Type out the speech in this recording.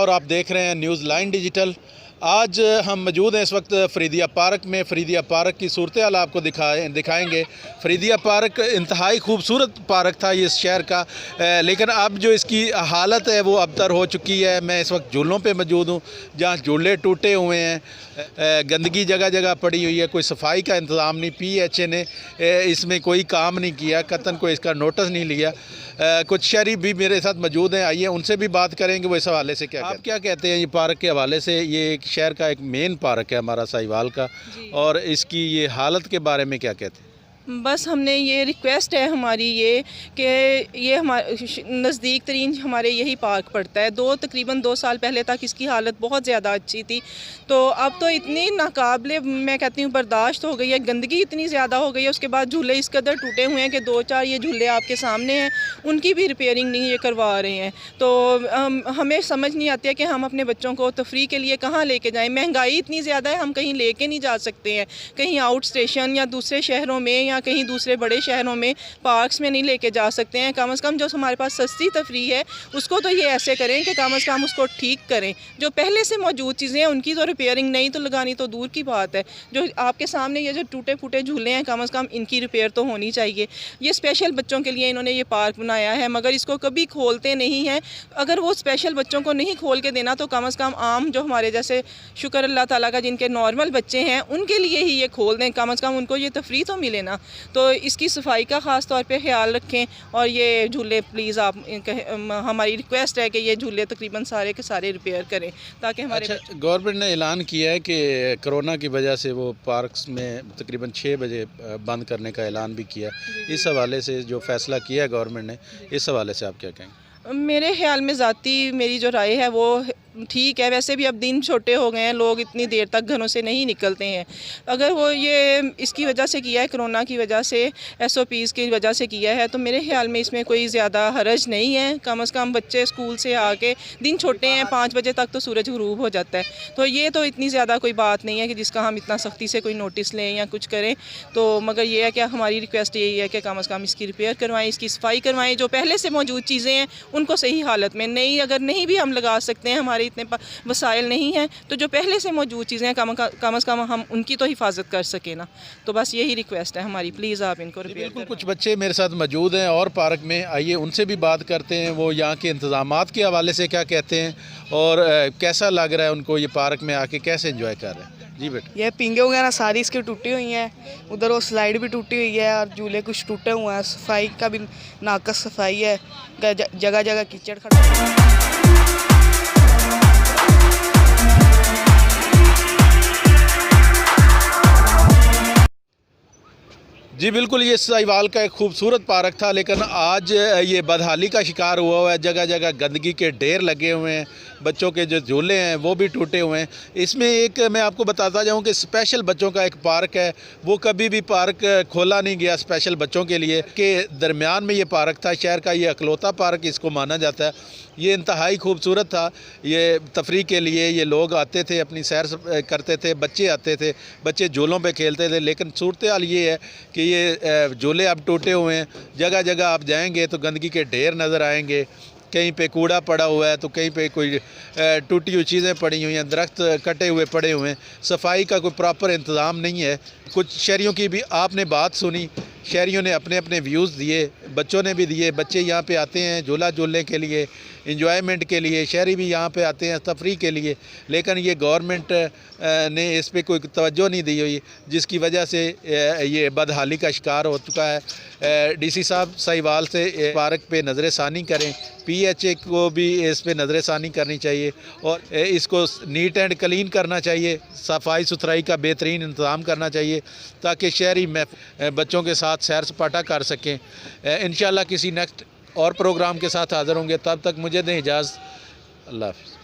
और आप देख रहे हैं न्यूज़ लाइन डिजिटल। आज हम मौजूद हैं इस वक्त फरीदिया पार्क में। फरीदिया पार्क की सूरत हाल आपको दिखाएंगे। फरीदिया पार्क इंतहाई खूबसूरत पार्क था ये इस शहर का, लेकिन अब जो इसकी हालत है वो अबतर हो चुकी है। मैं इस वक्त झूलों पे मौजूद हूँ जहाँ झूले टूटे हुए हैं, गंदगी जगह जगह पड़ी हुई है, कोई सफाई का इंतज़ाम नहीं। PHA ने इसमें कोई काम नहीं किया, कतन कोई इसका नोटिस नहीं लिया। कुछ शहरी भी मेरे साथ मौजूद हैं, आइए उनसे भी बात करेंगे वो इस हवाले से क्या कहते हैं ये पार्क के हवाले से। ये एक शहर का एक मेन पार्क है हमारा साहिवाल का, और इसकी ये हालत के बारे में क्या कहते हैं? बस हमने ये रिक्वेस्ट है हमारी ये कि ये हमारे नज़दीक तरीन हमारे यही पार्क पड़ता है। तकरीबन 2 साल पहले तक इसकी हालत बहुत ज़्यादा अच्छी थी, तो अब तो इतनी नाकाबिले मैं कहती हूँ बर्दाश्त हो गई है। गंदगी इतनी ज़्यादा हो गई है, उसके बाद झूले इस कदर टूटे हुए हैं कि 2-4 ये झूले आपके सामने हैं, उनकी भी रिपेयरिंग नहीं ये करवा रहे हैं। तो हमें समझ नहीं आती है कि हम अपने बच्चों को तफरी के लिए कहाँ लेके जाएँ। महंगाई इतनी ज़्यादा है, हम कहीं लेके नहीं जा सकते हैं, कहीं आउट स्टेशन या दूसरे शहरों में या कहीं दूसरे बड़े शहरों में पार्क्स में नहीं लेके जा सकते हैं। कम से कम जो हमारे पास सस्ती तफरी है उसको तो ये ऐसे करें कि कम से कम उसको ठीक करें। जो पहले से मौजूद चीज़ें हैं उनकी तो रिपेयरिंग नहीं तो लगानी तो दूर की बात है। जो आपके सामने ये जो टूटे फूटे झूले हैं कम से कम इनकी रिपेयर तो होनी चाहिए। ये स्पेशल बच्चों के लिए इन्होंने ये पार्क बनाया है, मगर इसको कभी खोलते नहीं हैं। अगर वो स्पेशल बच्चों को नहीं खोल के देना तो कम से कम आम जो हमारे जैसे शुक्र अल्लाह ताला का जिनके नॉर्मल बच्चे हैं उनके लिए ही ये खोल दें, कम से कम उनको ये तफरी तो मिले ना। तो इसकी सफाई का ख़ास तौर पे ख्याल रखें, और ये झूले प्लीज़ आप हमारी रिक्वेस्ट है कि ये झूले तकरीबन सारे के सारे रिपेयर करें ताकि हमारे गवर्नमेंट ने ऐलान किया है कि कोरोना की वजह से वो पार्क्स में तकरीबन 6 बजे बंद करने का ऐलान भी किया। इस हवाले से जो फ़ैसला किया है गवर्नमेंट ने, इस हवाले से आप क्या कहेंगे? मेरे ख्याल में ज़ाती मेरी जो राय है वो ठीक है। वैसे भी अब दिन छोटे हो गए हैं, लोग इतनी देर तक घरों से नहीं निकलते हैं। अगर वो ये इसकी वजह से किया है, कोरोना की वजह से, SOPs की वजह से किया है, तो मेरे ख्याल में इसमें कोई ज़्यादा हरज नहीं है। कम से कम बच्चे स्कूल से आके, दिन छोटे हैं, 5 बजे तक तो सूरज ग़ुरूब हो जाता है, तो ये तो इतनी ज़्यादा कोई बात नहीं है कि जिसका हम इतना सख्ती से कोई नोटिस लें या कुछ करें। तो मगर ये है कि हमारी रिक्वेस्ट यही है कि कम से कम इसकी रिपेयर करवाएँ, इसकी सफाई करवाएँ। जो पहले से मौजूद चीज़ें हैं उनको सही हालत में, नई अगर नहीं भी हम लगा सकते हैं, हमारे इतने वसाइल नहीं हैं, तो जो पहले से मौजूद चीज़ें हैं कम से कम हम उनकी तो हिफाजत कर सकें ना। तो बस यही रिक्वेस्ट है हमारी, प्लीज़ आप इनको रिपेयर करें। कुछ बच्चे मेरे साथ मौजूद हैं और पार्क में, आइए उनसे भी बात करते हैं वो यहाँ के इंतज़ामात के हवाले से क्या कहते हैं और कैसा लग रहा है उनको ये पार्क में आके, कैसे एंजॉय कर रहे हैं। जी बेटा। ये पिंगे वगैरह सारी इसकी टूटी हुई हैं, उधर वो स्लाइड भी टूटी हुई है और झूले कुछ टूटे हुए हैं। सफाई का भी नाकस सफाई है, जगह जगह कीचड़ खड़ा है। जी बिल्कुल, ये साहिवाल का एक खूबसूरत पार्क था, लेकिन आज ये बदहाली का शिकार हुआ है। जगह जगह गंदगी के ढेर लगे हुए हैं, बच्चों के जो झूले हैं वो भी टूटे हुए हैं। इसमें एक मैं आपको बताता जाऊं कि स्पेशल बच्चों का एक पार्क है, वो कभी भी पार्क खोला नहीं गया स्पेशल बच्चों के लिए, के दरमियान में ये पार्क था। शहर का ये अकलौता पार्क इसको माना जाता है। ये इंतहाई खूबसूरत था, ये तफरी के लिए ये लोग आते थे, अपनी सैर करते थे, बच्चे आते थे, बच्चे झूलों पे खेलते थे। लेकिन सूरत हाल ये है कि ये झूले अब टूटे हुए हैं। जगह जगह आप जाएंगे तो गंदगी के ढेर नज़र आएंगे, कहीं पे कूड़ा पड़ा हुआ है तो कहीं पे कोई टूटी हुई चीज़ें पड़ी हुई हैं, दरख्त कटे हुए पड़े हुए हैं। सफाई का कोई प्रॉपर इंतज़ाम नहीं है। कुछ शहरियों की भी आपने बात सुनी, शहरियों ने अपने अपने व्यूज़ दिए, बच्चों ने भी दिए। बच्चे यहाँ पे आते हैं झूला झूलने के लिए, इंजॉयमेंट के लिए, शहरी भी यहाँ पे आते हैं तफरी के लिए, लेकिन ये गवर्नमेंट ने इस पे कोई तवज्जो नहीं दी हुई, जिसकी वजह से ये बदहाली का शिकार हो चुका है। DC साहब साहिवाल से पार्क पे नज़र षानी करें, PHA को भी इस पे नज़र षानी करनी चाहिए और इसको नीट एंड क्लीन करना चाहिए, सफाई सुथराई का बेहतरीन इंतज़ाम करना चाहिए ताकि शहरी बच्चों के साथ सैर सपाटा कर सकें। इंशाल्लाह किसी नेक्स्ट और प्रोग्राम के साथ हाज़िर होंगे, तब तक मुझे दें इजाज़त। अल्लाह हाफ़िज़।